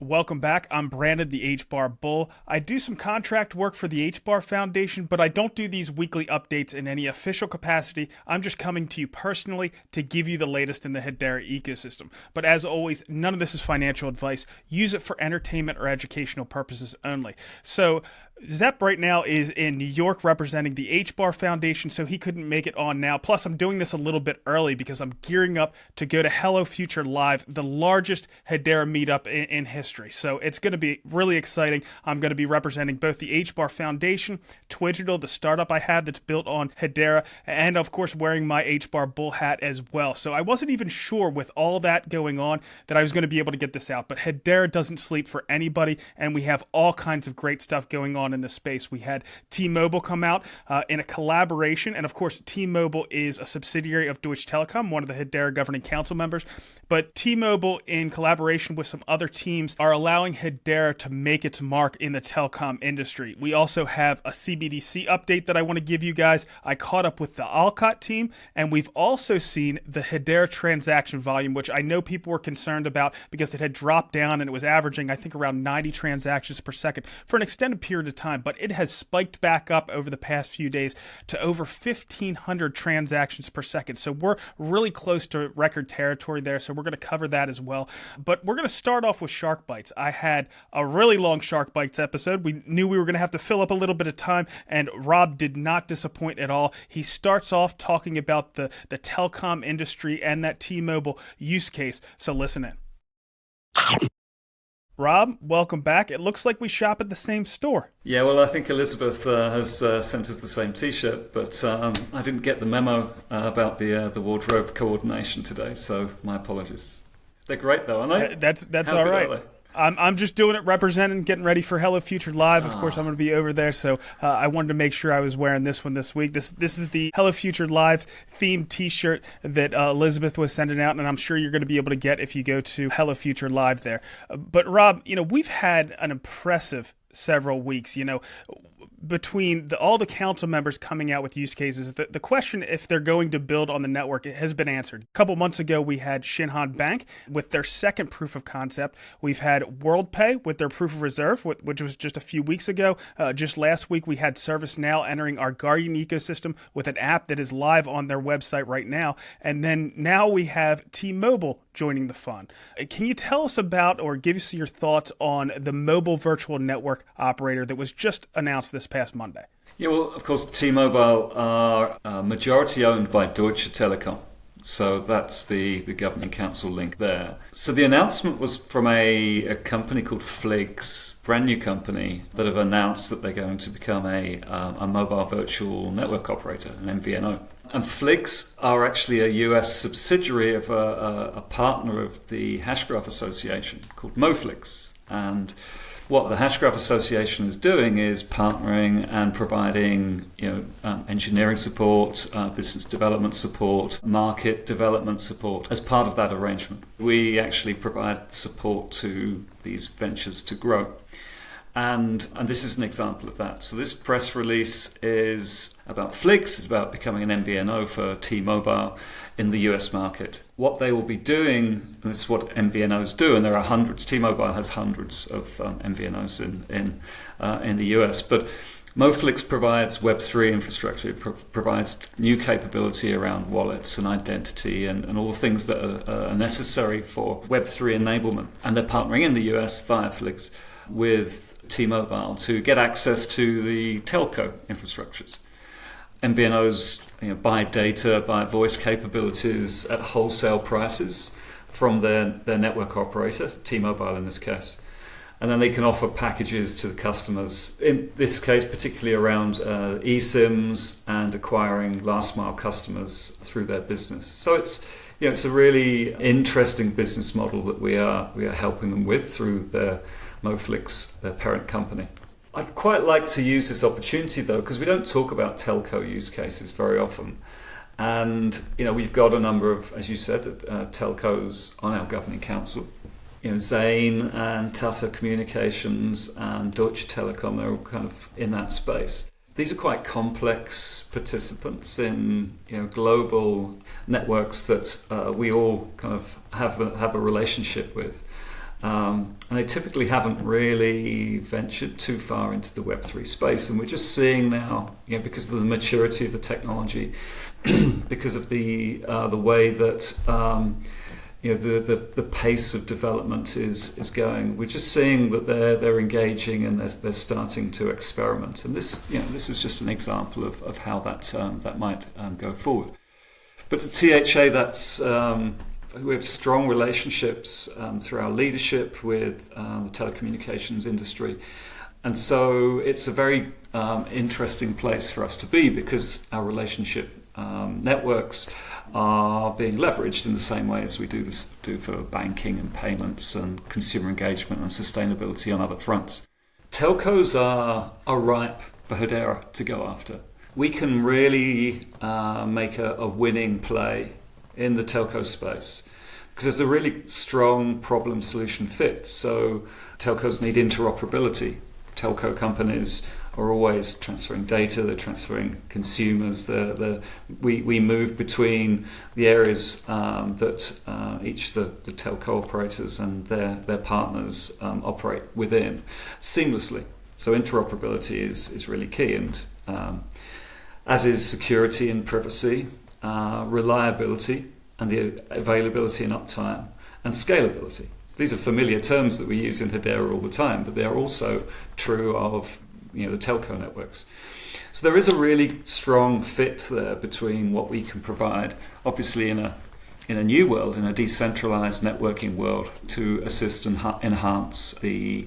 Welcome back. I'm Brandon, the HBAR Bull. I do some contract work for the HBAR Foundation, but I don't do these weekly updates in any official capacity. I'm just coming to you personally to give you the latest in the Hedera ecosystem. But as always, none of this is financial advice. Use it for entertainment or educational purposes only. So Zep right now is in New York representing the HBAR Foundation, so he couldn't make it on now. Plus, I'm doing this a little bit early because I'm gearing up to go to Hello Future Live, the largest Hedera meetup in history. So it's going to be really exciting. I'm going to be representing both the HBAR Foundation, Twigital, the startup I have that's built on Hedera, and of course wearing my HBAR Bull hat as well. So I wasn't even sure with all that going on that I was going to be able to get this out. But Hedera doesn't sleep for anybody, and we have all kinds of great stuff going on in the space. We had T-Mobile come out in a collaboration, and of course T-Mobile is a subsidiary of Deutsche Telekom, one of the Hedera governing council members. But T-Mobile, in collaboration with some other teams, are allowing Hedera to make its mark in the telecom industry. We also have a CBDC update that I want to give you guys. I caught up with the Allcot team, and we've also seen the Hedera transaction volume, which I know people were concerned about because it had dropped down and it was averaging, I think, around 90 transactions per second for an extended period of time. But it has spiked back up over the past few days to over 1,500 transactions per second. So we're really close to record territory there. So we're going to cover that as well. But we're going to start off with Shark Bites. I had a really long Shark Bites episode. We knew we were going to have to fill up a little bit of time, and Rob did not disappoint at all. He starts off talking about the telecom industry and that T-Mobile use case. So listen in. Rob, welcome back. It looks like we shop at the same store. Yeah, well, I think Elizabeth has sent us the same T-shirt, but I didn't get the memo about the wardrobe coordination today, so my apologies. They're great, though, aren't they? That's all right. I'm just doing it, representing, getting ready for Hello Future Live. Of course, I'm going to be over there, so I wanted to make sure I was wearing this one this week. This is the Hello Future Live themed T-shirt that Elizabeth was sending out, and I'm sure you're going to be able to get if you go to Hello Future Live there. But Rob, we've had an impressive several weeks. Between all the council members coming out with use cases, the question if they're going to build on the network has been answered. A couple months ago, we had Shinhan Bank with their second proof of concept. We've had WorldPay with their proof of reserve, which was just a few weeks ago. Just last week, we had ServiceNow entering our Guardian ecosystem with an app that is live on their website right now. And then now we have T-Mobile joining the fun. Can you tell us about or give us your thoughts on the mobile virtual network operator that was just announced this past Monday? Yeah, well, of course, T-Mobile are majority owned by Deutsche Telekom. So that's the governing council link there. So the announcement was from a company called Fliggs, brand new company, that have announced that they're going to become a mobile virtual network operator, an MVNO. And Fliggs are actually a US subsidiary of a partner of the Hashgraph Association called MoFlix. And what the Hashgraph Association is doing is partnering and providing, engineering support, business development support, market development support as part of that arrangement. We actually provide support to these ventures to grow. And this is an example of that. So this press release is about Fliggs. It's about becoming an MVNO for T-Mobile in the US market. What they will be doing, and this is what MVNOs do, and there are hundreds. T-Mobile has hundreds of MVNOs in the US, but MoFlix provides Web3 infrastructure. It provides new capability around wallets and identity and all the things that are necessary for Web3 enablement. And they're partnering in the US via Fliggs with T-Mobile to get access to the telco infrastructures. MVNOs buy data, buy voice capabilities at wholesale prices from their network operator, T-Mobile in this case. And then they can offer packages to the customers, in this case particularly around eSIMs and acquiring last mile customers through their business. So it's a really interesting business model that we are helping them with through their MoFlix, their parent company. I'd quite like to use this opportunity though, because we don't talk about telco use cases very often. And we've got a number of, as you said, telcos on our governing council. Zain and Tata Communications and Deutsche Telekom, they're all kind of in that space. These are quite complex participants in global networks that we all kind of have a relationship with. And they typically haven't really ventured too far into the Web3 space. And we're just seeing now, because of the maturity of the technology, because of the way that the pace of development is going, we're just seeing that they're engaging and they're starting to experiment. And this is just an example of how that might go forward. But at THA, we have strong relationships through our leadership with the telecommunications industry. And so it's a very interesting place for us to be, because our relationship networks are being leveraged in the same way as we do for banking and payments and consumer engagement and sustainability on other fronts. Telcos are ripe for Hedera to go after. We can really make a winning play in the telco space, because there's a really strong problem-solution fit. So telcos need interoperability. Telco companies are always transferring data, they're transferring consumers. We move between the areas that each of the telco operators and their partners operate within seamlessly. So interoperability is really key, and as is security and privacy, reliability and the availability and uptime, and scalability. These are familiar terms that we use in Hedera all the time, but they are also true of the telco networks. So there is a really strong fit there between what we can provide, obviously in a new world, in a decentralized networking world, to assist and enhance the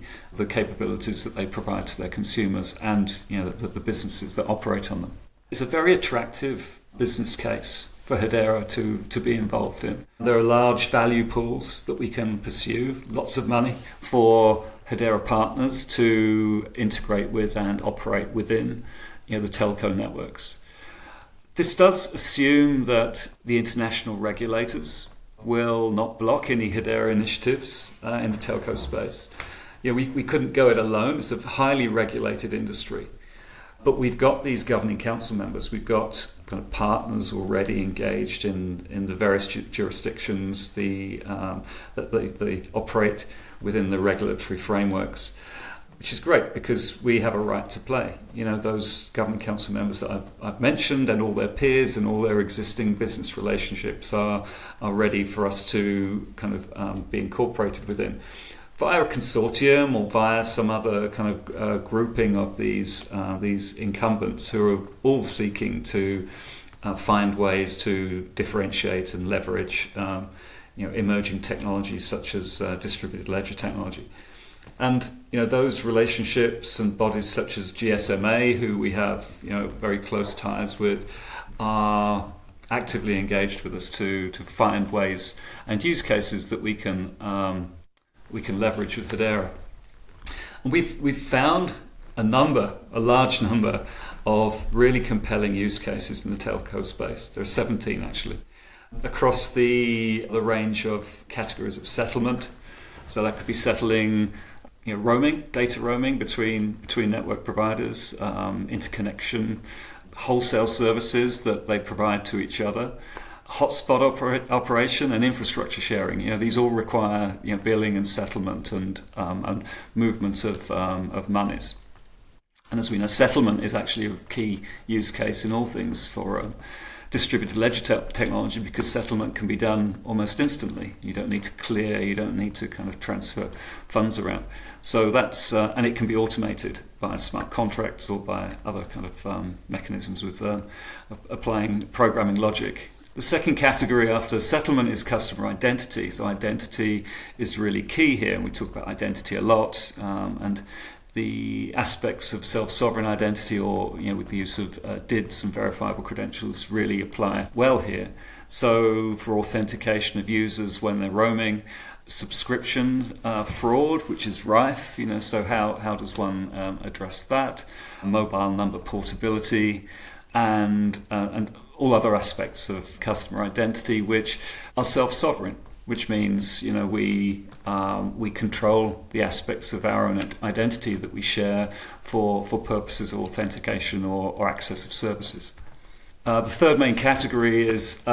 capabilities that they provide to their consumers and the businesses that operate on them. It's a very attractive business case for Hedera to be involved in. There are large value pools that we can pursue, lots of money for Hedera partners to integrate with and operate within the telco networks. This does assume that the international regulators will not block any Hedera initiatives in the telco space. We couldn't go it alone. It's a highly regulated industry. But we've got these governing council members. We've got kind of partners already engaged in the various jurisdictions that they operate within the regulatory frameworks, which is great because we have a right to play. Those governing council members that I've mentioned, and all their peers and all their existing business relationships are ready for us to kind of be incorporated within, via a consortium or via some other kind of grouping of these incumbents who are all seeking to find ways to differentiate and leverage emerging technologies such as distributed ledger technology. And those relationships and bodies such as GSMA, who we have very close ties with, are actively engaged with us to find ways and use cases that we can leverage with Hedera. And we've found a large number of really compelling use cases in the telco space. There are 17 actually, across the range of categories of settlement. So that could be settling roaming, data roaming between network providers, interconnection, wholesale services that they provide to each other, hotspot operation, and infrastructure sharing. These all require billing and settlement and movement of monies. And as we know, settlement is actually a key use case in all things for distributed ledger technology, because settlement can be done almost instantly. You don't need to clear, you don't need to kind of transfer funds around. So that's and it can be automated by smart contracts or by other kind of mechanisms with applying programming logic. The second category after settlement is customer identity. So identity is really key here, and we talk about identity a lot, and the aspects of self-sovereign identity, or with the use of DIDs and verifiable credentials, really apply well here. So for authentication of users when they're roaming, subscription fraud, which is rife, so how does one address that? Mobile number portability, and all other aspects of customer identity which are self-sovereign, which means we control the aspects of our own identity that we share for purposes of authentication or access of services. The third main category is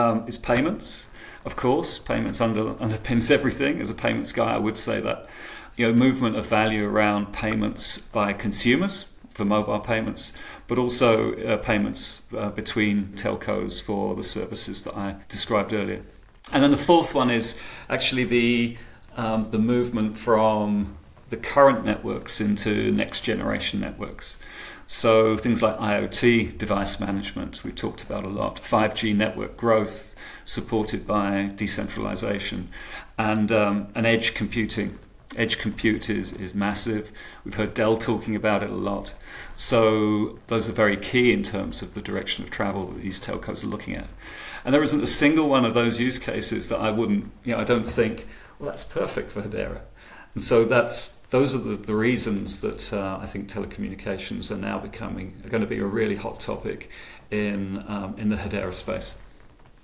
payments, Of course, payments underpins everything. As a payments guy, I would say that movement of value around payments by consumers for mobile payments, but also payments between telcos for the services that I described earlier. And then the fourth one is actually the movement from the current networks into next generation networks. So things like IoT device management, we've talked about a lot, 5G network growth supported by decentralization, and edge computing. Edge compute is massive. We've heard Dell talking about it a lot. So those are very key in terms of the direction of travel that these telcos are looking at. And there isn't a single one of those use cases that I don't think, well, that's perfect for Hedera. And so those are the reasons that I think telecommunications are now going to be a really hot topic in the Hedera space.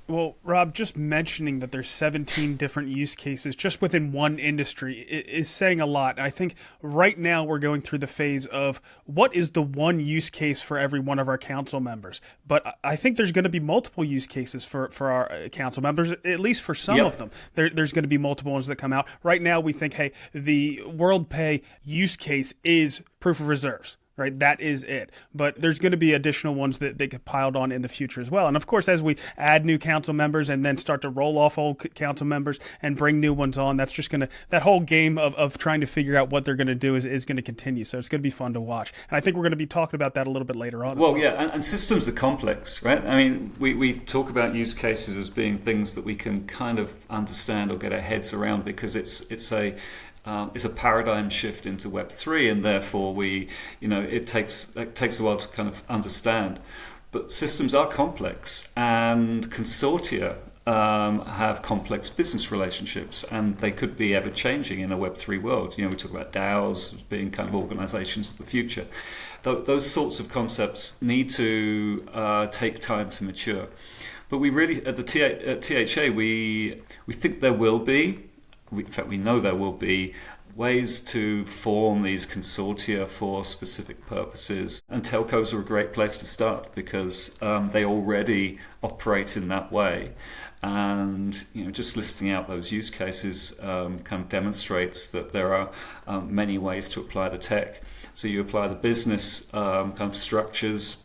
Well, Rob, just mentioning that there's 17 different use cases just within one industry is saying a lot. And I think right now we're going through the phase of what is the one use case for every one of our council members. But I think there's going to be multiple use cases for our council members, at least for some of them. There's going to be multiple ones that come out. Right now we think, hey, the WorldPay use case is proof of reserves. Right, that is it. But there's going to be additional ones that they get piled on in the future as well. And of course, as we add new council members and then start to roll off old council members and bring new ones on, that's just that whole game of trying to figure out what they're going to do is going to continue. So it's going to be fun to watch. And I think we're going to be talking about that a little bit later on. Well, yeah, and systems are complex, right? I mean, we talk about use cases as being things that we can kind of understand or get our heads around because it's a paradigm shift into Web3, and therefore it takes a while to kind of understand. But systems are complex, and consortia have complex business relationships, and they could be ever changing in a Web3 world. We talk about DAOs as being kind of organizations of the future. Those sorts of concepts need to take time to mature. But we really, at the THA, we think there will be. In fact, we know there will be ways to form these consortia for specific purposes. And telcos are a great place to start because they already operate in that way. And just listing out those use cases kind of demonstrates that there are many ways to apply the tech. So you apply the business kind of structures,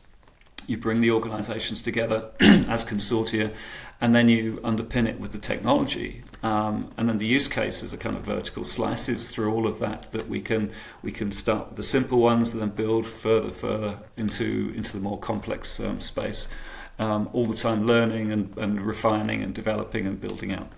you bring the organizations together as consortia, and then you underpin it with the technology. And then the use cases are kind of vertical slices through all of that we can start with the simple ones and then build further into the more complex space. All the time learning and refining and developing and building out.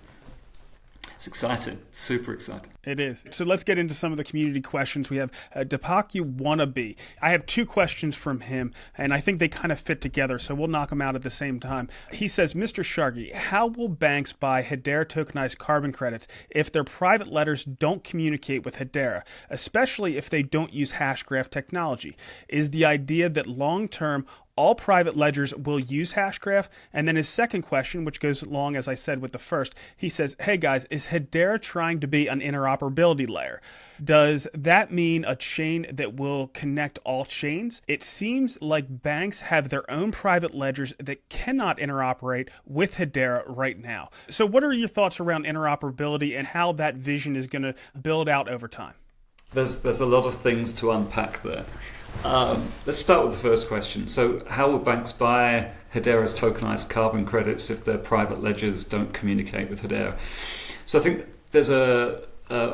It's exciting, super exciting. It is. So let's get into some of the community questions. We have Deepak Wannabe. I have two questions from him, and I think they kind of fit together, so we'll knock them out at the same time. He says, Mr. Shargi, how will banks buy Hedera tokenized carbon credits if their private letters don't communicate with Hedera, especially if they don't use Hashgraph technology? Is the idea that long-term all private ledgers will use Hashgraph? And then his second question, which goes along, as I said, with the first, he says, hey guys, is Hedera trying to be an interoperability layer? Does that mean a chain that will connect all chains? It seems like banks have their own private ledgers that cannot interoperate with Hedera right now. So what are your thoughts around interoperability and how that vision is going to build out over time? There's a lot of things to unpack there. Let's start with the first question. So how will banks buy Hedera's tokenized carbon credits if their private ledgers don't communicate with Hedera? So I think there's a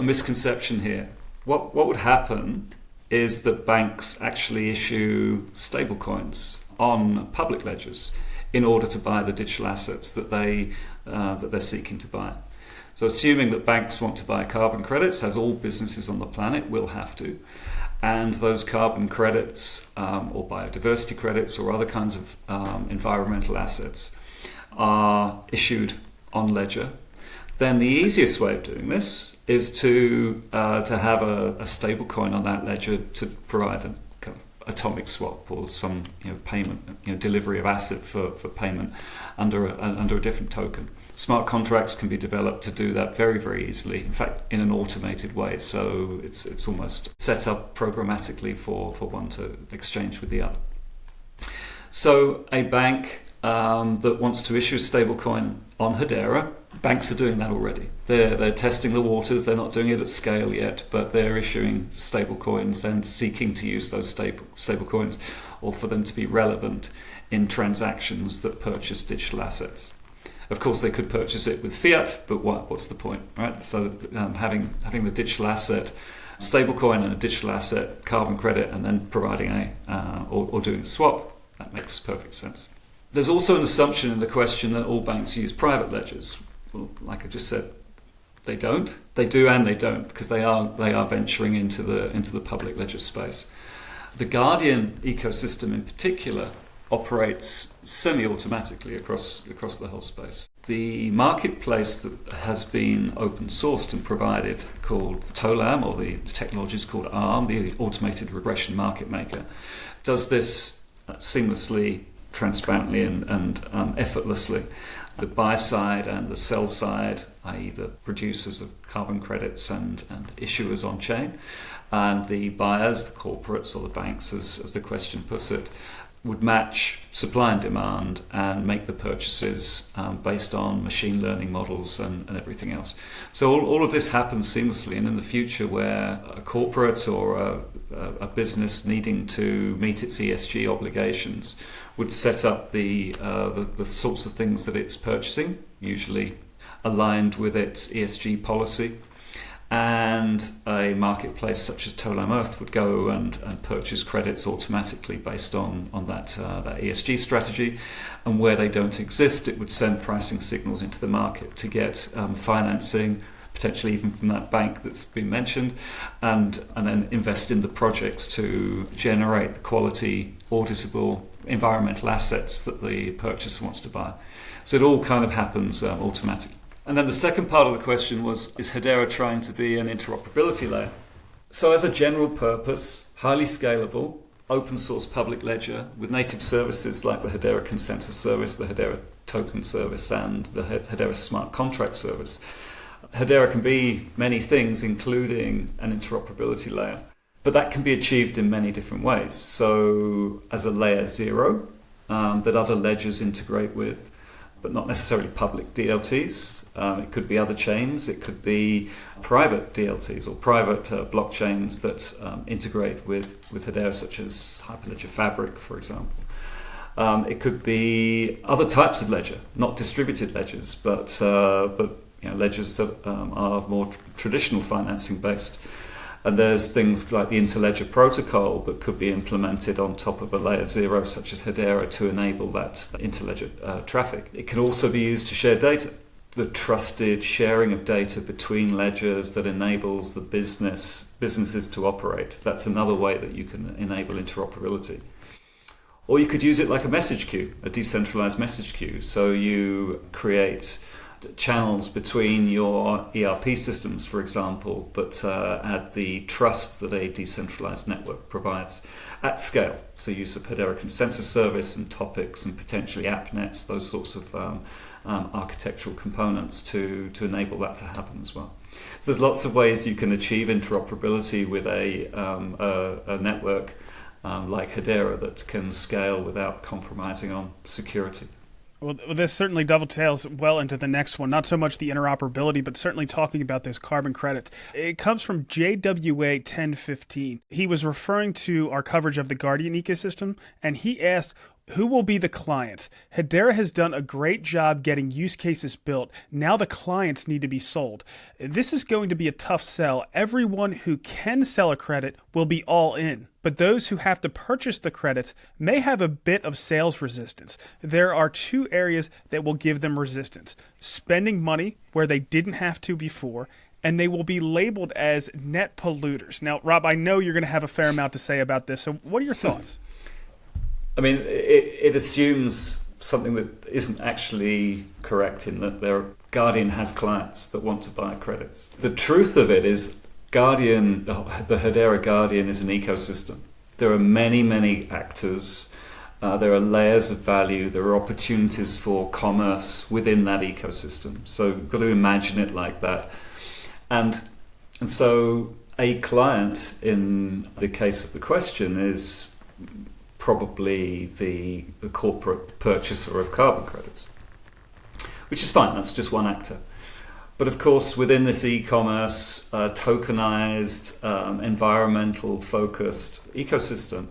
misconception here. What would happen is that banks actually issue stablecoins on public ledgers in order to buy the digital assets that they're seeking to buy. So assuming that banks want to buy carbon credits, as all businesses on the planet will have to, and those carbon credits or biodiversity credits or other kinds of environmental assets are issued on ledger, then the easiest way of doing this is to have a stable coin on that ledger to provide a kind of atomic swap or some payment, delivery of asset for payment under a different token. Smart contracts can be developed to do that very, very easily. In fact, in an automated way. So it's almost set up programmatically for one to exchange with the other. So a bank that wants to issue a stablecoin on Hedera Banks are doing that already. They're testing the waters. They're not doing it at scale yet, but they're issuing stable coins and seeking to use those stable coins, or for them to be relevant in transactions that purchase digital assets. Of course, they could purchase it with fiat, but what's the point, right? So having the digital asset, stablecoin, and a digital asset, carbon credit, and then providing or doing a swap, that makes perfect sense. There's also an assumption in the question that all banks use private ledgers. Well, like I just said, they don't. They do and they don't, because they are venturing into the public ledger space. The Guardian ecosystem in particular operates semi-automatically across the whole space. The marketplace that has been open sourced and provided, called TOLAM, or the technology is called ARM, the Automated Regression Market Maker, does this seamlessly, transparently, and effortlessly. The buy side and the sell side, i.e. the producers of carbon credits and issuers on chain, and the buyers, the corporates or the banks, as the question puts it, would match supply and demand and make the purchases based on machine learning models and everything else. So all of this happens seamlessly, and in the future where a corporate or a business needing to meet its ESG obligations would set up the sorts of things that it's purchasing, usually aligned with its ESG policy, and a marketplace such as Tolam Earth would go and purchase credits automatically based on that ESG strategy. And where they don't exist, it would send pricing signals into the market to get financing, potentially even from that bank that's been mentioned, and then invest in the projects to generate the quality, auditable environmental assets that the purchaser wants to buy. So it all kind of happens automatically. And then the second part of the question was, is Hedera trying to be an interoperability layer? So as a general purpose, highly scalable, open source public ledger with native services like the Hedera Consensus Service, the Hedera Token Service, and the Hedera Smart Contract Service, Hedera can be many things, including an interoperability layer. But that can be achieved in many different ways. So as a layer 0 that other ledgers integrate with, but not necessarily public DLTs. It could be other chains. It could be private DLTs or private blockchains that integrate with Hedera, such as Hyperledger Fabric, for example. It could be other types of ledger, not distributed ledgers, but ledgers that are more traditional financing based. And there's things like the Interledger protocol that could be implemented on top of a layer 0 such as Hedera to enable that interledger traffic. It can also be used to share data. The trusted sharing of data between ledgers that enables the businesses to operate. That's another way that you can enable interoperability. Or you could use it like a message queue, a decentralized message queue. So you create channels between your ERP systems, for example, but add the trust that a decentralized network provides at scale. So use of Hedera Consensus Service and topics and potentially app nets, those sorts of architectural components to enable that to happen as well. So there's lots of ways you can achieve interoperability with a network like Hedera that can scale without compromising on security. Well, this certainly dovetails well into the next one. Not so much the interoperability, but certainly talking about those carbon credits. It comes from JWA 1015. He was referring to our coverage of the Guardian ecosystem, and he asked, who will be the clients? Hedera has done a great job getting use cases built. Now the clients need to be sold. This is going to be a tough sell. Everyone who can sell a credit will be all in. But those who have to purchase the credits may have a bit of sales resistance. There are two areas that will give them resistance: spending money where they didn't have to before, and they will be labeled as net polluters. Now, Rob, I know you're going to have a fair amount to say about this, so what are your thoughts? I mean, it assumes something that isn't actually correct, in that Guardian has clients that want to buy credits. The truth of it is Guardian, the Hedera Guardian, is an ecosystem. There are many, many actors. There are layers of value. There are opportunities for commerce within that ecosystem. So you've got to imagine it like that. And so a client, in the case of the question, is probably the corporate purchaser of carbon credits, which is fine. That's just one actor. But of course, within this e-commerce, tokenized, environmental-focused ecosystem,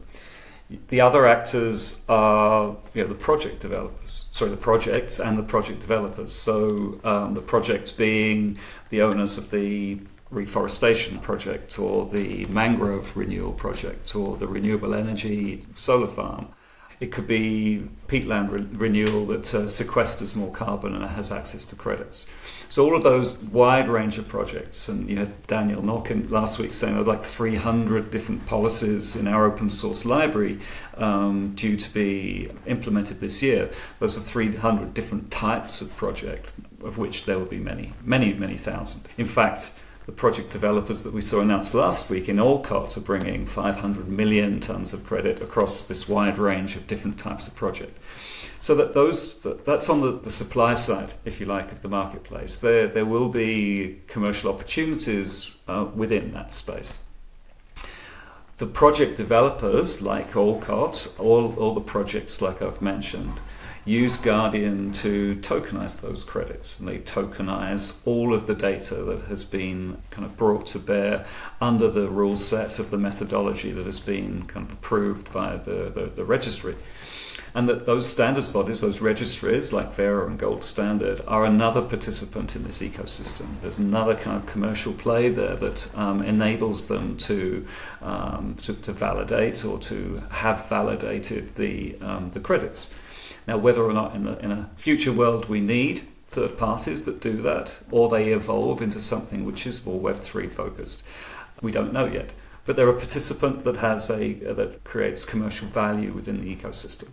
the other actors are the project developers. Sorry, the projects and the project developers. So the projects being the owners of the reforestation project or the mangrove renewal project or the renewable energy solar farm. It could be peatland renewal that sequesters more carbon and has access to credits. So all of those wide range of projects, and you had Daniel Norkin last week saying there were like 300 different policies in our open source library due to be implemented this year. Those are 300 different types of project, of which there will be many, many, many thousand. In fact, the project developers that we saw announced last week in Allcot are bringing 500 million tons of credit across this wide range of different types of project. So that's on the supply side, if you like, of the marketplace. There will be commercial opportunities within that space. The project developers, like Allcot, all the projects like I've mentioned, use Guardian to tokenize those credits, and they tokenize all of the data that has been kind of brought to bear under the rule set of the methodology that has been kind of approved by the registry. And that those standards bodies, those registries like Vera and Gold Standard, are another participant in this ecosystem. There's another kind of commercial play there that enables them to validate or to have validated the credits. Now, whether or not in a future world we need third parties that do that, or they evolve into something which is more Web3 focused, we don't know yet. But they're a participant that that creates commercial value within the ecosystem.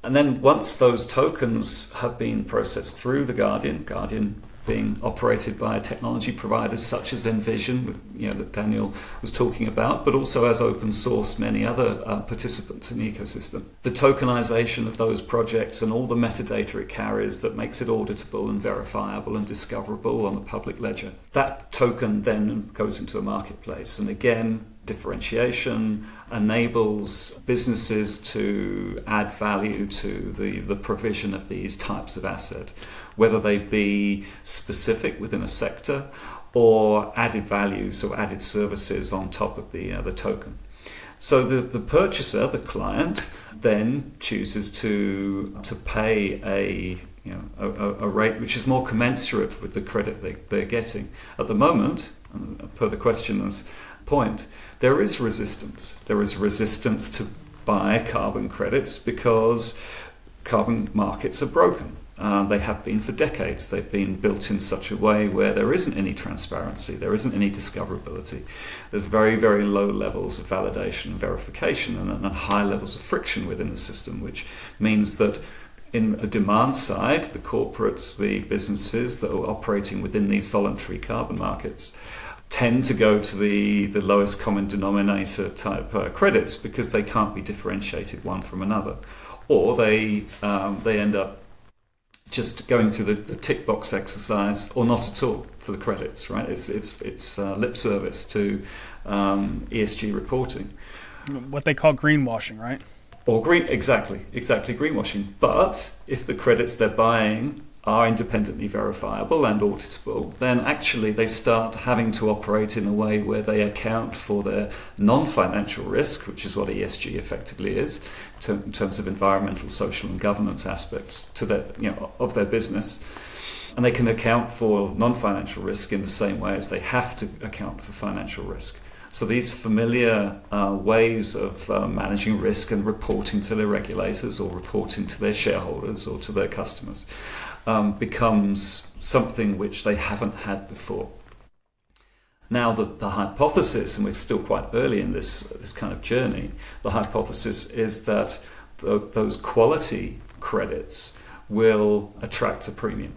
And then once those tokens have been processed through the Guardian being operated by technology providers such as Envision, that Daniel was talking about, but also as open source many other participants in the ecosystem. The tokenization of those projects and all the metadata it carries that makes it auditable and verifiable and discoverable on the public ledger. That token then goes into a marketplace, and again, differentiation enables businesses to add value to the provision of these types of asset, whether they be specific within a sector or added values or added services on top of the token. So the purchaser, the client, then chooses to pay a rate which is more commensurate with the credit they're getting. At the moment, per the questioner's point, there is resistance. There is resistance to buy carbon credits because carbon markets are broken. They have been for decades. They've been built in such a way where there isn't any transparency, there isn't any discoverability. There's very, very low levels of validation and verification and high levels of friction within the system, which means that in the demand side, the corporates, the businesses that are operating within these voluntary carbon markets tend to go to the lowest common denominator type credits because they can't be differentiated one from another, or they end up just going through the tick box exercise or not at all for the credits. Right? It's lip service to ESG reporting. What they call greenwashing, right? Or exactly greenwashing. But if the credits they're buying are independently verifiable and auditable, then actually they start having to operate in a way where they account for their non-financial risk, which is what ESG effectively is, in terms of environmental, social and governance aspects to of their business. And they can account for non-financial risk in the same way as they have to account for financial risk. So these familiar ways of managing risk and reporting to their regulators or reporting to their shareholders or to their customers becomes something which they haven't had before. Now the hypothesis, and we're still quite early in this kind of journey, the hypothesis is that those quality credits will attract a premium.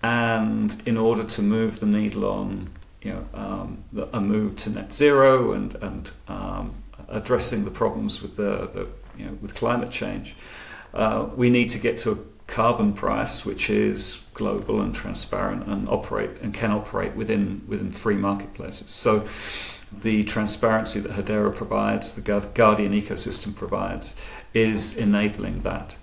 And in order to move the needle on a move to net zero and addressing the problems with with climate change, we need to get to a carbon price which is global and transparent and can operate within free marketplaces. So the transparency that Hedera provides, the Guardian ecosystem provides, is enabling that.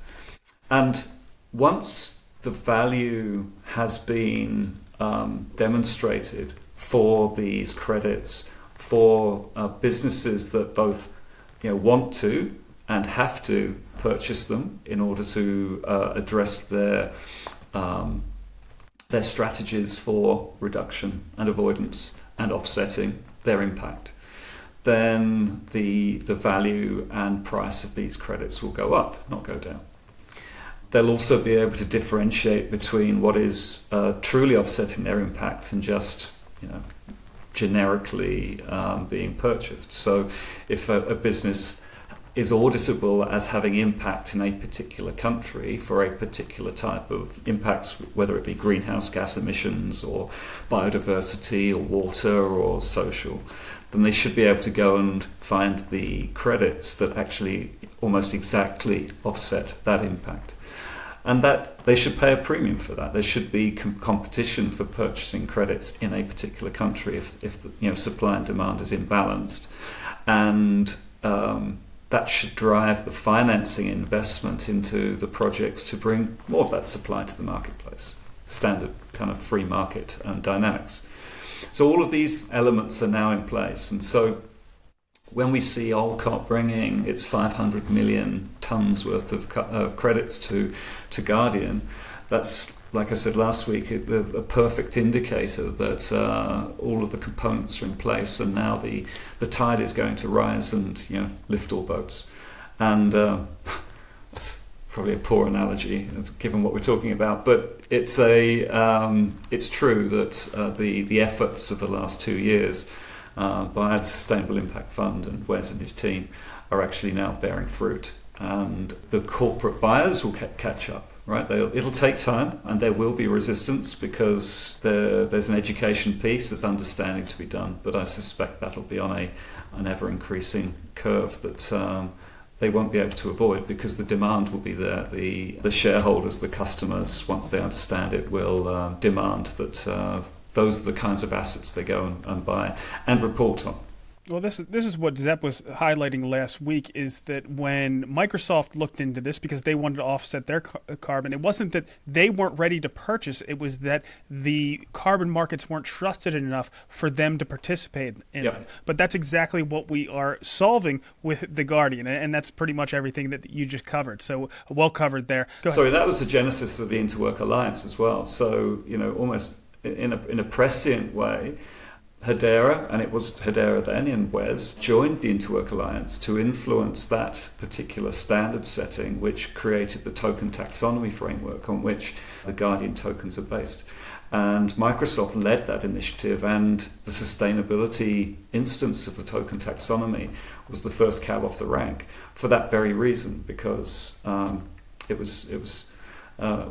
And once the value has been demonstrated for these credits for businesses that both want to and have to purchase them in order to address their strategies for reduction and avoidance and offsetting their impact, then the value and price of these credits will go up, not go down. They'll also be able to differentiate between what is truly offsetting their impact and just generically being purchased. So if a business is auditable as having impact in a particular country for a particular type of impacts, whether it be greenhouse gas emissions or biodiversity or water or social, then they should be able to go and find the credits that actually almost exactly offset that impact. And that they should pay a premium for that. There should be competition for purchasing credits in a particular country if supply and demand is imbalanced, and that should drive the financing investment into the projects to bring more of that supply to the marketplace. Standard kind of free market dynamics. So all of these elements are now in place, and so when we see Allcot bringing its 500 million tons worth of credits to Guardian, that's, like I said last week, a perfect indicator that all of the components are in place, and now the tide is going to rise and lift all boats. And that's probably a poor analogy given what we're talking about, but it's true that the efforts of the last 2 years by the Sustainable Impact Fund and Wes and his team are actually now bearing fruit, and the corporate buyers will catch up. Right, it'll take time, and there will be resistance because there's an education piece, there's understanding to be done. But I suspect that'll be on an ever-increasing curve that they won't be able to avoid, because the demand will be there. The shareholders, the customers, once they understand it, will demand that those are the kinds of assets they go and buy and report on. Well, this is what Zepp was highlighting last week, is that when Microsoft looked into this because they wanted to offset their carbon, it wasn't that they weren't ready to purchase, it was that the carbon markets weren't trusted enough for them to participate in them. But that's exactly what we are solving with the Guardian, and that's pretty much everything that you just covered. So well covered there. Sorry, that was the genesis of the Interwork Alliance as well. So, almost in a prescient way, Hedera, and it was Hedera then in Wes, joined the Interwork Alliance to influence that particular standard setting, which created the token taxonomy framework on which the Guardian tokens are based. And Microsoft led that initiative, and the sustainability instance of the token taxonomy was the first cab off the rank for that very reason, because it was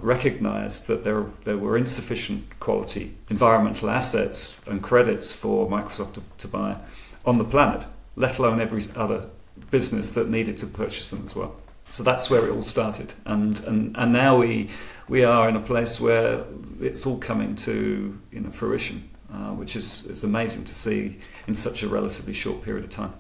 recognized that there were insufficient quality environmental assets and credits for Microsoft to buy on the planet, let alone every other business that needed to purchase them as well. So that's where it all started, and now we are in a place where it's all coming to fruition, which is amazing to see in such a relatively short period of time.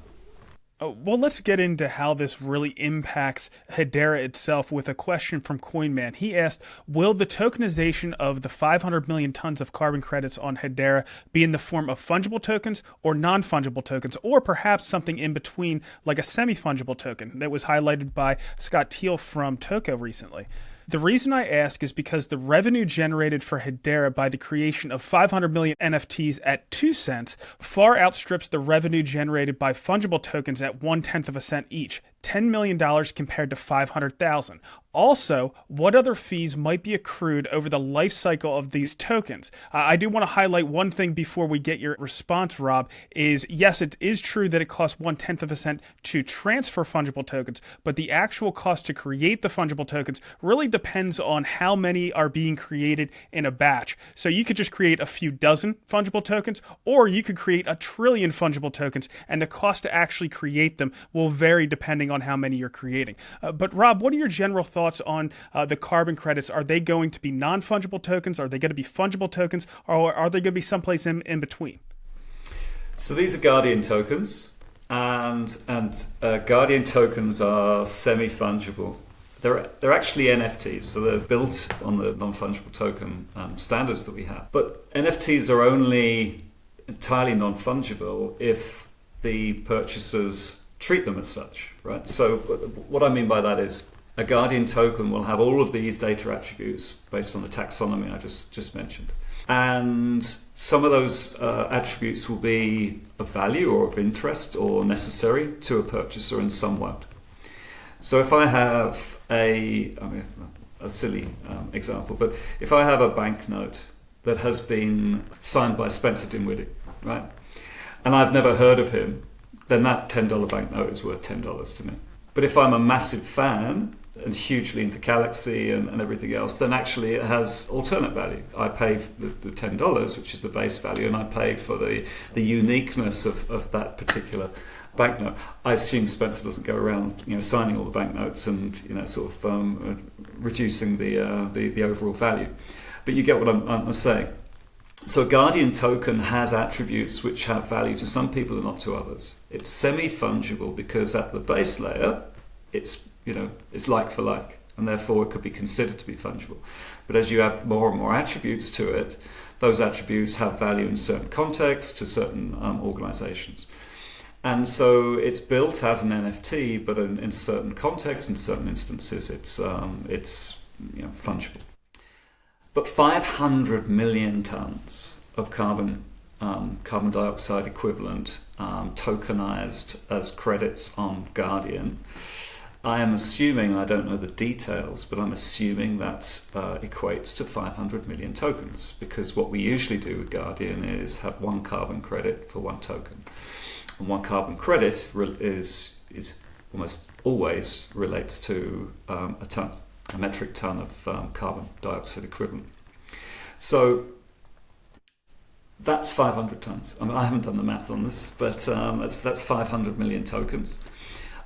Well, let's get into how this really impacts Hedera itself with a question from Coinman. He asked, will the tokenization of the 500 million tons of carbon credits on Hedera be in the form of fungible tokens or non-fungible tokens, or perhaps something in between, like a semi-fungible token that was highlighted by Scott Teal from Toko recently? The reason I ask is because the revenue generated for Hedera by the creation of 500 million NFTs at 2 cents far outstrips the revenue generated by fungible tokens at 1/10 of a cent each, $10 million compared to 500,000. Also, what other fees might be accrued over the life cycle of these tokens? I do want to highlight one thing before we get your response, Rob, is yes, it is true that it costs 1/10 of a cent to transfer fungible tokens, but the actual cost to create the fungible tokens really depends on how many are being created in a batch. So you could just create a few dozen fungible tokens, or you could create 1 trillion fungible tokens, and the cost to actually create them will vary depending on how many you're creating. But Rob, what are your general thoughts on the carbon credits? Are they going to be non-fungible tokens? Are they going to be fungible tokens? Or are they going to be someplace in between? So these are Guardian tokens, and Guardian tokens are semi-fungible. They're actually NFTs, so they're built on the non-fungible token standards that we have. But NFTs are only entirely non-fungible if the purchasers treat them as such, right? So what I mean by that is a Guardian token will have all of these data attributes based on the taxonomy I just mentioned. And some of those attributes will be of value or of interest or necessary to a purchaser, and some won't. So if I have a silly example, but if I have a banknote that has been signed by Spencer Dinwiddie, right, and I've never heard of him, then that $10 banknote is worth $10 to me. But if I'm a massive fan and hugely into Galaxy and everything else, then actually it has alternate value. I pay the $10, which is the base value, and I pay for the uniqueness of that particular banknote. I assume Spencer doesn't go around, signing all the banknotes and sort of reducing the overall value. But you get what I'm saying. So a Guardian token has attributes which have value to some people and not to others. It's semi-fungible because at the base layer, it's like for like, and therefore it could be considered to be fungible. But as you add more and more attributes to it, those attributes have value in certain contexts to certain organizations. And so it's built as an NFT, but in certain contexts, in certain instances, it's fungible. But 500 million tons of carbon dioxide equivalent tokenized as credits on Guardian. I am assuming, I don't know the details, but I'm assuming that equates to 500 million tokens, because what we usually do with Guardian is have one carbon credit for one token. And one carbon credit is almost always relates to a metric ton of carbon dioxide equivalent. So that's 500 tons. I haven't done the math on this, but that's 500 million tokens.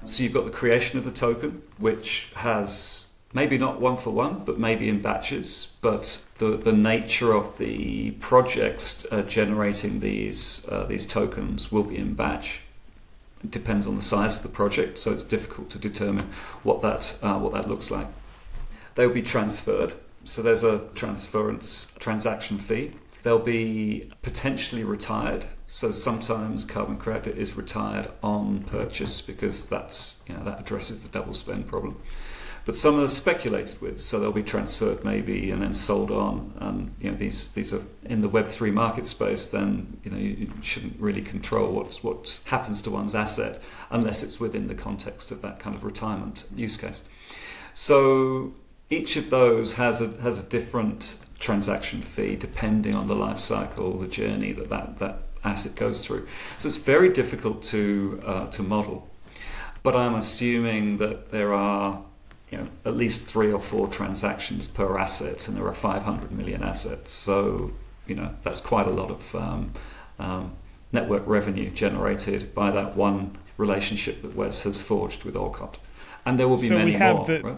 So you've got the creation of the token, which has maybe not one for one, but maybe in batches. But the nature of the projects generating these tokens will be in batch. It depends on the size of the project, so it's difficult to determine what that looks like. They will be transferred. So there's a transference transaction fee. They'll be potentially retired. So sometimes carbon credit is retired on purchase because that addresses the double spend problem. But some are speculated with, so they'll be transferred maybe and then sold on. And these are in the Web3 market space. Then you shouldn't really control what happens to one's asset unless it's within the context of that kind of retirement use case. So each of those has a different transaction fee depending on the life cycle, the journey that asset goes through. So it's very difficult to model. But I'm assuming that there are at least 3 or 4 transactions per asset, and there are 500 million assets. So that's quite a lot of network revenue generated by that one relationship that Wes has forged with Allcot. And there will be many more. Right?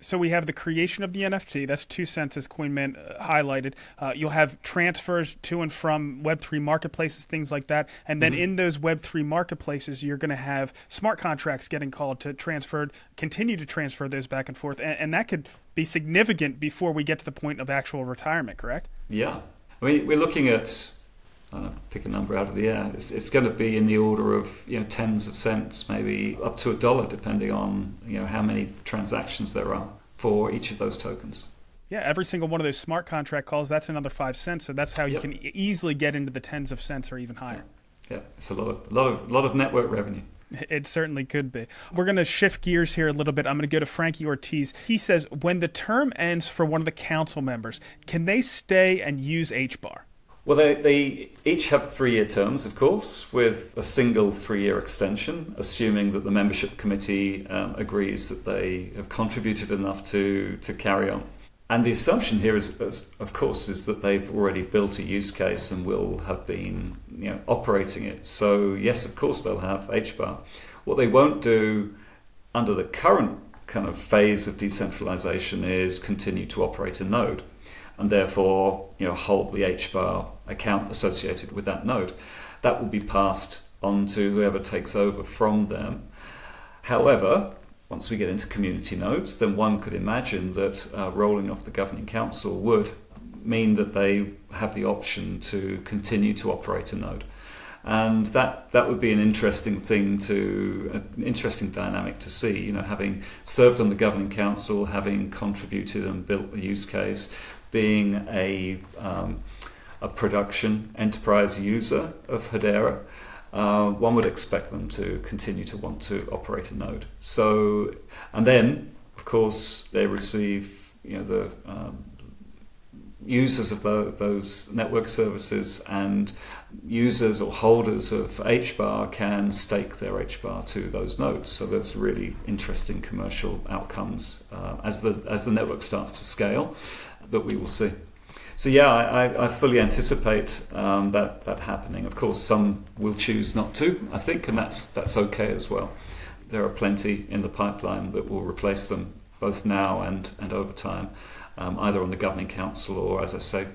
So we have the creation of the NFT. That's 2 cents, as Queenman highlighted. You'll have transfers to and from Web3 marketplaces, things like that. And then in those Web3 marketplaces, you're going to have smart contracts getting called to continue to transfer those back and forth. And that could be significant before we get to the point of actual retirement, correct? Yeah. I mean, we're looking at, pick a number out of the air. It's going to be in the order of tens of cents, maybe up to $1, depending on how many transactions there are for each of those tokens. Yeah, every single one of those smart contract calls, that's another 5 cents. So that's how you can easily get into the tens of cents or even higher. Yeah, it's a lot of network revenue. It certainly could be. We're going to shift gears here a little bit. I'm going to go to Frankie Ortiz. He says, when the term ends for one of the council members, can they stay and use HBAR? Well, they each have 3-year terms, of course, with a single 3-year extension, assuming that the membership committee agrees that they have contributed enough to carry on. And the assumption here is that they've already built a use case and will have been operating it. So yes, of course, they'll have HBAR. What they won't do under the current kind of phase of decentralization is continue to operate a node, and therefore hold the HBAR account associated with that node. That will be passed on to whoever takes over from them. However, once we get into community nodes, then one could imagine that rolling off the governing council would mean that they have the option to continue to operate a node. And that would be an interesting an interesting dynamic to see, having served on the governing council, having contributed and built the use case, being a production enterprise user of Hedera, one would expect them to continue to want to operate a node. So, and then, of course, they receive, the users of those network services and users or holders of HBAR can stake their HBAR to those nodes. So there's really interesting commercial outcomes as the network starts to scale that we will see. So yeah, I fully anticipate that happening. Of course, some will choose not to, I think, and that's okay as well. There are plenty in the pipeline that will replace them both now and over time, either on the governing council or, as I say,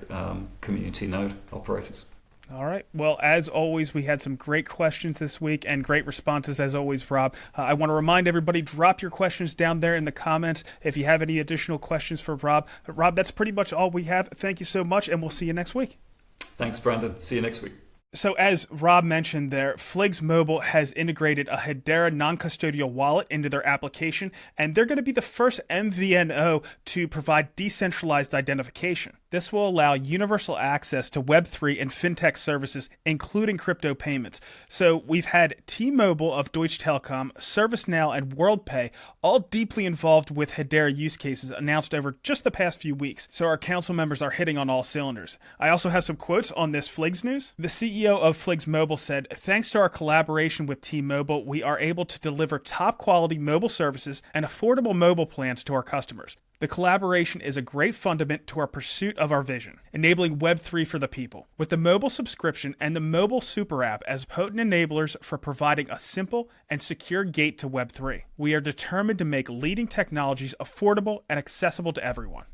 community node operators. All right. Well, as always, we had some great questions this week and great responses, as always, Rob. I want to remind everybody, drop your questions down there in the comments if you have any additional questions for Rob. But Rob, that's pretty much all we have. Thank you so much, and we'll see you next week. Thanks, Brandon. See you next week. So as Rob mentioned there, Fliggs Mobile has integrated a Hedera non-custodial wallet into their application, and they're going to be the first MVNO to provide decentralized identification. This will allow universal access to Web3 and fintech services, including crypto payments. So we've had T-Mobile of Deutsche Telekom, ServiceNow, and WorldPay all deeply involved with Hedera use cases announced over just the past few weeks. So our council members are hitting on all cylinders. I also have some quotes on this Fliggs news. The CEO of Fliggs Mobile said, "Thanks to our collaboration with T-Mobile, we are able to deliver top quality mobile services and affordable mobile plans to our customers. The collaboration is a great fundament to our pursuit of our vision, enabling Web3 for the people, with the mobile subscription and the mobile super app as potent enablers for providing a simple and secure gate to Web3. We are determined to make leading technologies affordable and accessible to everyone."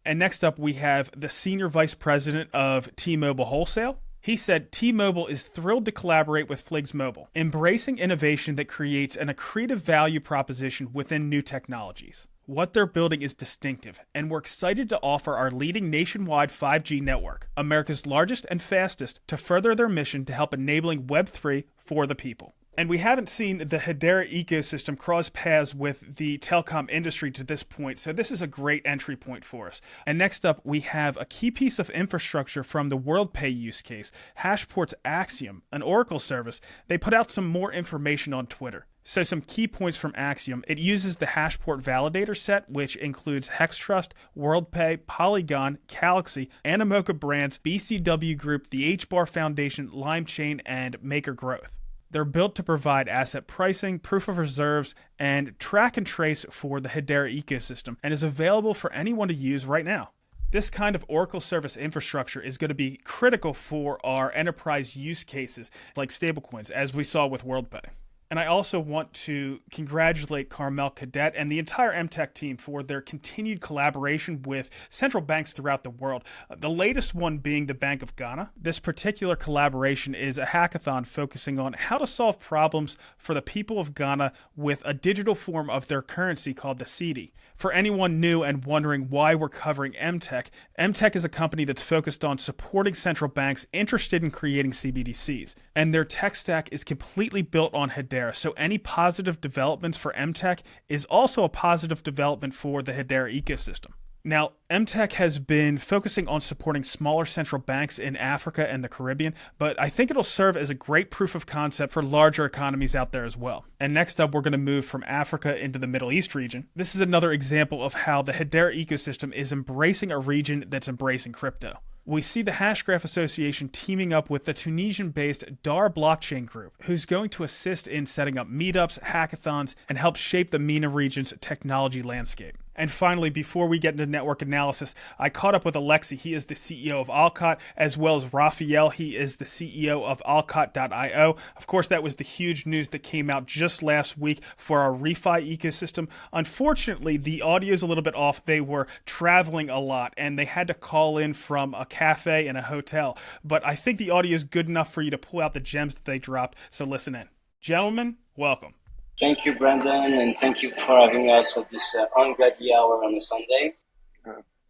And next up, we have the Senior Vice President of T-Mobile Wholesale. He said T-Mobile is thrilled to collaborate with Fliggs Mobile, embracing innovation that creates an accretive value proposition within new technologies. What they're building is distinctive, and we're excited to offer our leading nationwide 5G network, America's largest and fastest, to further their mission to help enabling Web3 for the people. And we haven't seen the Hedera ecosystem cross paths with the telecom industry to this point, so this is a great entry point for us. And next up, we have a key piece of infrastructure from the WorldPay use case, Hashport's Axiom, an Oracle service. They put out some more information on Twitter. So some key points from Axiom. It uses the Hashport validator set, which includes HexTrust, WorldPay, Polygon, Galaxy, Animoca Brands, BCW Group, the HBAR Foundation, LimeChain, and Maker Growth. They're built to provide asset pricing, proof of reserves, and track and trace for the Hedera ecosystem, and is available for anyone to use right now. This kind of Oracle service infrastructure is going to be critical for our enterprise use cases like stablecoins, as we saw with WorldPay. And I also want to congratulate Carmel Cadet and the entire MTech team for their continued collaboration with central banks throughout the world, the latest one being the Bank of Ghana. This particular collaboration is a hackathon focusing on how to solve problems for the people of Ghana with a digital form of their currency called the cedi. For anyone new and wondering why we're covering MTech, MTech is a company that's focused on supporting central banks interested in creating CBDCs, and their tech stack is completely built on Hedera. So any positive developments for MTech is also a positive development for the Hedera ecosystem. Now, MTech has been focusing on supporting smaller central banks in Africa and the Caribbean, but I think it'll serve as a great proof of concept for larger economies out there as well. And next up, we're going to move from Africa into the Middle East region. This is another example of how the Hedera ecosystem is embracing a region that's embracing crypto. We see the Hashgraph Association teaming up with the Tunisian-based DYOR blockchain group, who's going to assist in setting up meetups, hackathons, and help shape the MENA region's technology landscape. And finally, before we get into network analysis, I caught up with Alexi. He is the CEO of Allcot, as well as Raphael. He is the CEO of Allcot.io. Of course, that was the huge news that came out just last week for our refi ecosystem. Unfortunately, the audio is a little bit off. They were traveling a lot, and they had to call in from a cafe and a hotel. But I think the audio is good enough for you to pull out the gems that they dropped, so listen in. Gentlemen, welcome. Thank you, Brandon, and thank you for having us at this ungodly hour on a Sunday.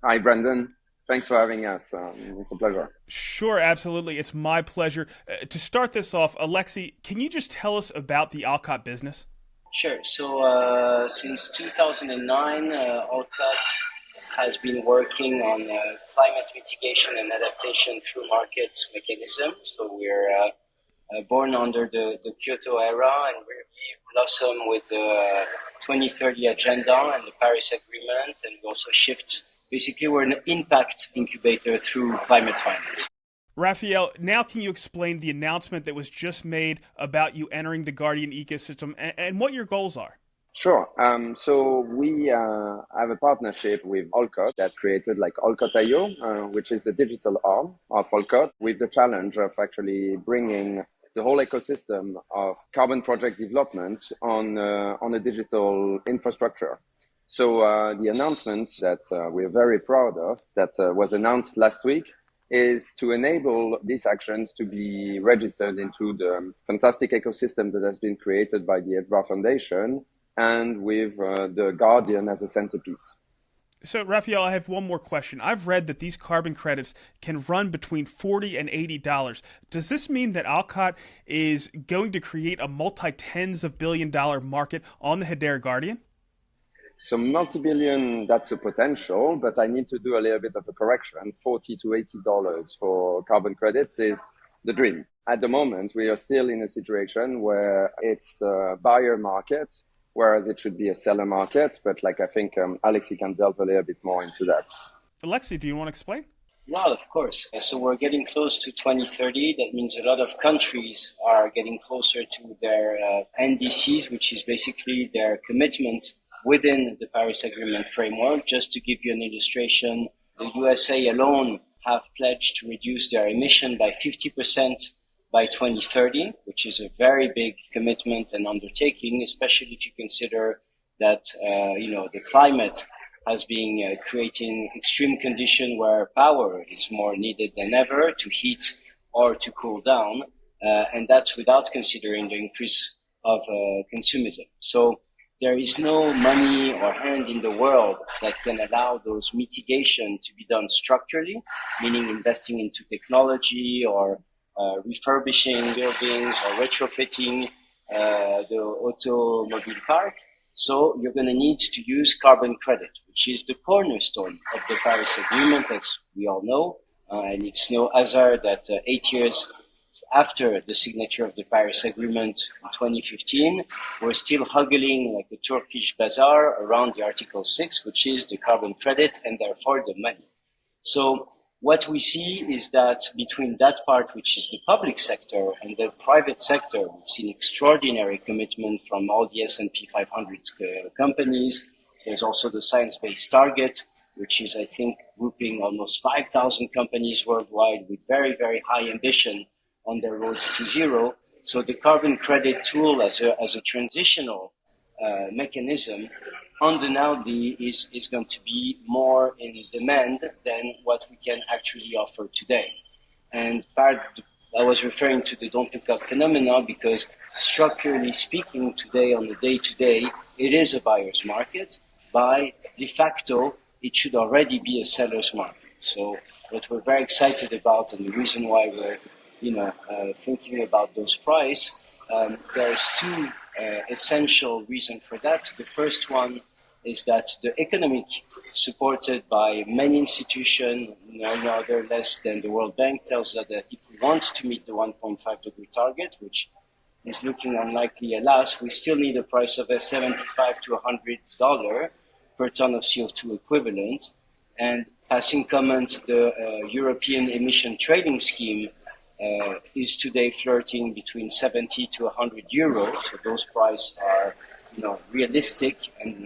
Hi, Brandon. Thanks for having us. It's a pleasure. Sure, absolutely. It's my pleasure. To start this off, Alexi, can you just tell us about the Allcot business? Sure. So since 2009, Allcot has been working on climate mitigation and adaptation through market mechanism. So we're born under the Kyoto era, and we blossom with the 2030 agenda and the Paris Agreement, and we also shift. Basically, we're an impact incubator through climate finance. Raphael, now can you explain the announcement that was just made about you entering the Guardian ecosystem and what your goals are? Sure. So we have a partnership with Allcot that created like Allcot.io, which is the digital arm of Allcot, with the challenge of actually bringing the whole ecosystem of carbon project development on a digital infrastructure. So the announcement that we're very proud of, that was announced last week, is to enable these actions to be registered into the fantastic ecosystem that has been created by the HBAR Foundation and with the Guardian as a centerpiece. So, Raphael, I have one more question. I've read that these carbon credits can run between $40 and $80. Does this mean that Allcot is going to create a multi-tens of billion-dollar market on the Hedera Guardian? So multi-billion, that's a potential, but I need to do a little bit of a correction. $40 to $80 for carbon credits is the dream. At the moment, we are still in a situation where it's a buyer market, whereas it should be a seller market. But like I think Alexi can delve a little bit more into that. Alexi, do you want to explain? Well, of course. So we're getting close to 2030. That means a lot of countries are getting closer to their NDCs, which is basically their commitment within the Paris Agreement framework. Just to give you an illustration, the USA alone have pledged to reduce their emission by 50% by 2030, which is a very big commitment and undertaking, especially if you consider that the climate has been creating extreme conditions where power is more needed than ever to heat or to cool down, and that's without considering the increase of consumerism. So there is no money or hand in the world that can allow those mitigation to be done structurally, meaning investing into technology or refurbishing buildings or retrofitting the automobile park. So you're going to need to use carbon credit, which is the cornerstone of the Paris Agreement, as we all know. And it's no hazard that 8 years after the signature of the Paris Agreement in 2015, we're still haggling like a Turkish bazaar around the Article 6, which is the carbon credit and therefore the money. So what we see is that between that part, which is the public sector, and the private sector, we've seen extraordinary commitment from all the S&P 500 companies. There's also the science-based target, which is, I think, grouping almost 5,000 companies worldwide with very, very high ambition on their roads to zero. So the carbon credit tool as a transitional mechanism undeniably is going to be more in demand than what we can actually offer today. And I was referring to the don't look up phenomena because structurally speaking today on the day-to-day, it is a buyer's market. By de facto, it should already be a seller's market. So what we're very excited about and the reason why we're thinking about those price, there's two essential reasons for that. The first one is that the economic supported by many institutions, no other less than the World Bank, tells us that if we want to meet the 1.5 degree target, which is looking unlikely, alas, we still need a price of $75 to $100 per ton of CO2 equivalent. And passing comment, the European emission trading scheme is today flirting between 70 to 100 euros. So those prices are, realistic and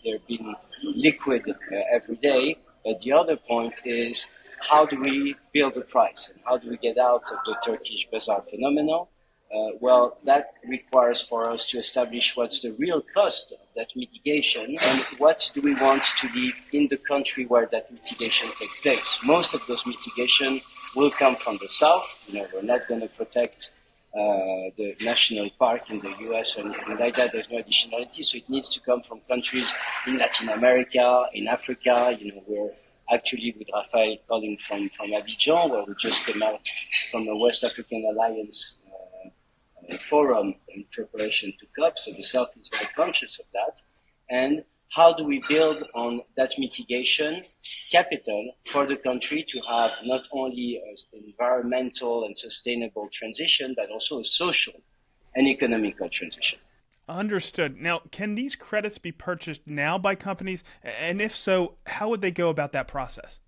they're being liquid every day. But the other point is, how do we build a price and how do we get out of the Turkish bazaar phenomenon? Well, that requires for us to establish what's the real cost of that mitigation and what do we want to leave in the country where that mitigation takes place. Most of those mitigation will come from the south. We're not going to protect the national park in the US or anything like that. There's no additionality, so it needs to come from countries in Latin America, in Africa. We're actually with Raphael calling from Abidjan, where we just came out from the West African Alliance forum in preparation to COP. So the South is very conscious of that. And how do we build on that mitigation capital for the country to have not only an environmental and sustainable transition, but also a social and economical transition? Understood. Now, can these credits be purchased now by companies? And if so, how would they go about that process?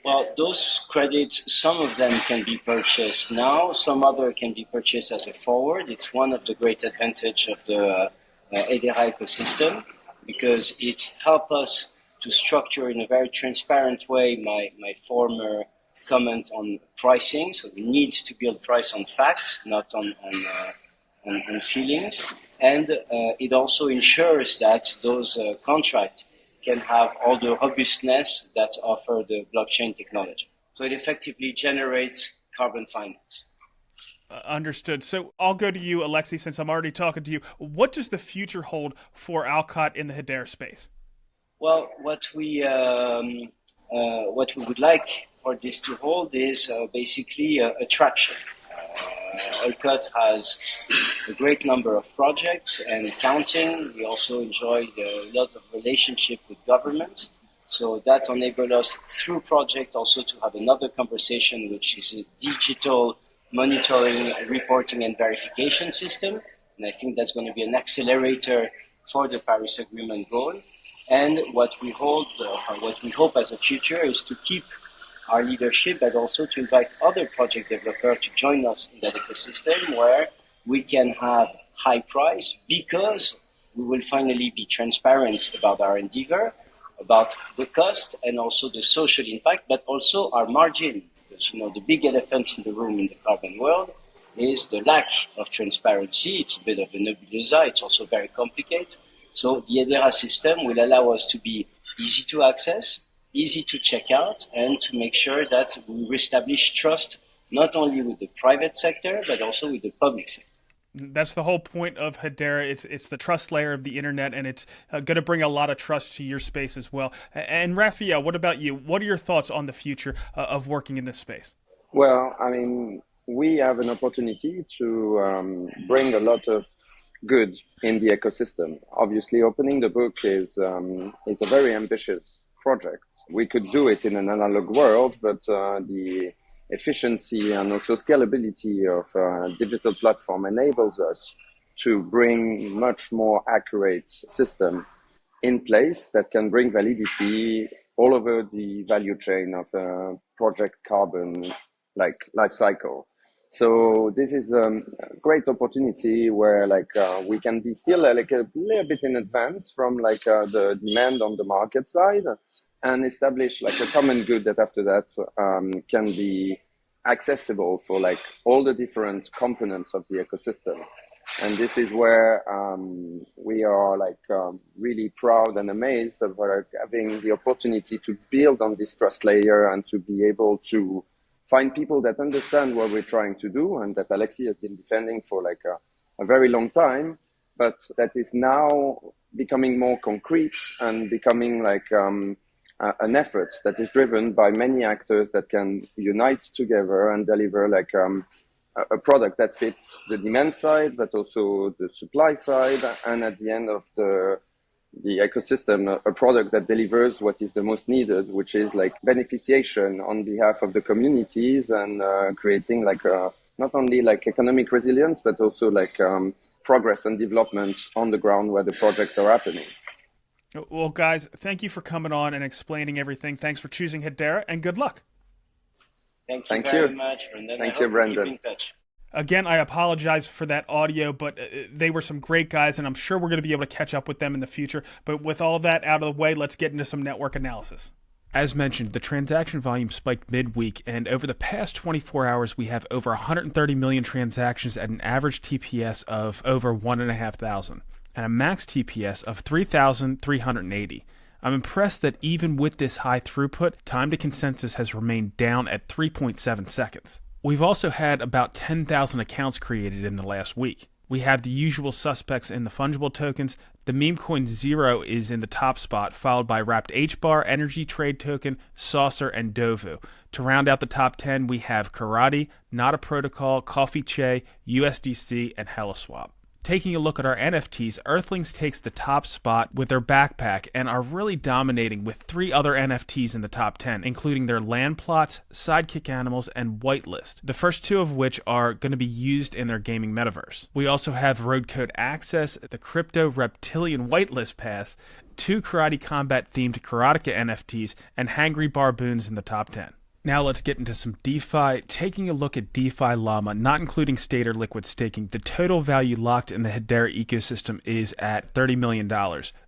Well, those credits, some of them can be purchased now, some other can be purchased as a forward. It's one of the great advantages of the Hedera ecosystem, because it helps us to structure in a very transparent way my former comment on pricing. So the need to build price on fact, not on feelings. And it also ensures that those contracts can have all the robustness that offer the blockchain technology. So it effectively generates carbon finance. Understood. So I'll go to you, Alexei, since I'm already talking to you. What does the future hold for Allcot in the Hedera space? Well, what we would like for this to hold is basically attraction. Allcot has a great number of projects and counting. We also enjoy a lot of relationship with government. So that enables us through project also to have another conversation, which is a digital monitoring, reporting, and verification system. And I think that's going to be an accelerator for the Paris Agreement goal. And what we hold, what we hope as a future is to keep our leadership, but also to invite other project developers to join us in that ecosystem where we can have high price, because we will finally be transparent about our endeavor, about the cost and also the social impact, but also our margin. Because, the big elephant in the room in the carbon world is the lack of transparency. It's a bit of a nebulosa. It's also very complicated. So the Hedera system will allow us to be easy to access, easy to check out, and to make sure that we reestablish trust not only with the private sector, but also with the public sector. That's the whole point of Hedera. It's the trust layer of the internet, and it's going to bring a lot of trust to your space as well. And Raphael, what about you? What are your thoughts on the future of working in this space? Well, we have an opportunity to bring a lot of good in the ecosystem. Obviously, opening the book is a very ambitious project. We could do it in an analog world, but the efficiency and also scalability of a digital platform enables us to bring much more accurate system in place that can bring validity all over the value chain of a project carbon life cycle. So this is a great opportunity where we can be still a little bit in advance from the demand on the market side, and establish a common good that after that can be accessible for all the different components of the ecosystem. And this is where we are really proud and amazed of having the opportunity to build on this trust layer and to be able to find people that understand what we're trying to do, and that Alexei has been defending for a very long time, but that is now becoming more concrete and becoming an effort that is driven by many actors that can unite together and deliver a product that fits the demand side, but also the supply side, and at the end of the ecosystem, a product that delivers what is the most needed, which is beneficiation on behalf of the communities, and creating not only economic resilience, but also progress and development on the ground where the projects are happening. Well, guys, thank you for coming on and explaining everything. Thanks for choosing Hedera, and good luck. Thank you very much, Brendan. Thank you, Brendan. Keep in touch. Again, I apologize for that audio, but they were some great guys, and I'm sure we're going to be able to catch up with them in the future. But with all that out of the way, let's get into some network analysis. As mentioned, the transaction volume spiked midweek, and over the past 24 hours, we have over 130 million transactions at an average TPS of over 1,500. And a max TPS of 3,380. I'm impressed that even with this high throughput, time to consensus has remained down at 3.7 seconds. We've also had about 10,000 accounts created in the last week. We have the usual suspects in the fungible tokens. The meme coin Zero is in the top spot, followed by Wrapped HBAR, Energy Trade Token, Saucer, and Dovu. To round out the top 10, we have Karate, Not a Protocol, Coffee Che, USDC, and HeliSwap. Taking a look at our NFTs, Earthlings takes the top spot with their backpack and are really dominating with 3 other NFTs in the top 10, including their land plots, sidekick animals, and whitelist, the first 2 of which are going to be used in their gaming metaverse. We also have Road Code Access, the Crypto Reptilian Whitelist Pass, 2 Karate Combat themed Karateka NFTs, and Hangry Barboons in the top 10. Now let's get into some DeFi. Taking a look at DeFi Llama, not including state or liquid staking, the total value locked in the Hedera ecosystem is at $30 million.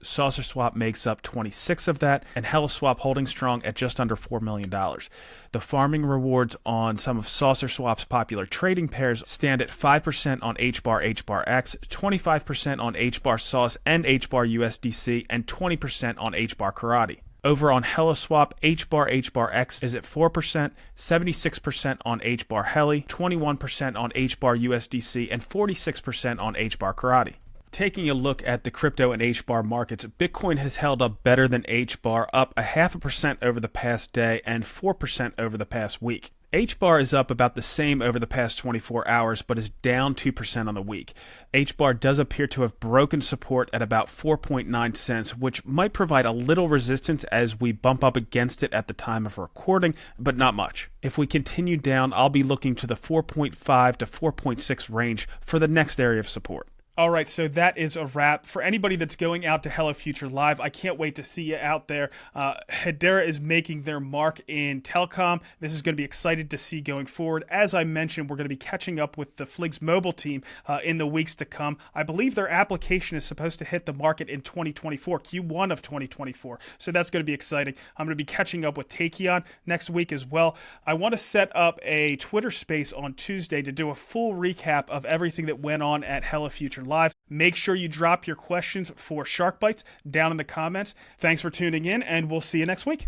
Saucer Swap makes up 26 of that, and HeliSwap holding strong at just under $4 million. The farming rewards on some of Saucer Swap's popular trading pairs stand at 5% on HBAR HBAR-X, 25% on HBAR Sauce and HBAR USDC, and 20% on HBAR Karate. Over on HeliSwap, HBAR HBAR-X is at 4%, 76% on HBAR Heli, 21% on HBAR USDC, and 46% on HBAR Karate. Taking a look at the crypto and HBAR markets, Bitcoin has held up better than HBAR, up 0.5% over the past day and 4% over the past week. HBAR is up about the same over the past 24 hours, but is down 2% on the week. HBAR does appear to have broken support at about 4.9 cents, which might provide a little resistance as we bump up against it at the time of recording, but not much. If we continue down, I'll be looking to the 4.5 to 4.6 range for the next area of support. All right, so that is a wrap. For anybody that's going out to Hello Future Live, I can't wait to see you out there. Hedera is making their mark in Telecom. This is going to be excited to see going forward. As I mentioned, we're going to be catching up with the Fliggs mobile team in the weeks to come. I believe their application is supposed to hit the market in 2024, Q1 of 2024. So that's going to be exciting. I'm going to be catching up with Takeon next week as well. I want to set up a Twitter space on Tuesday to do a full recap of everything that went on at Hello Future Live. Make sure you drop your questions for Shark Bites down in the comments. Thanks for tuning in, and we'll see you next week.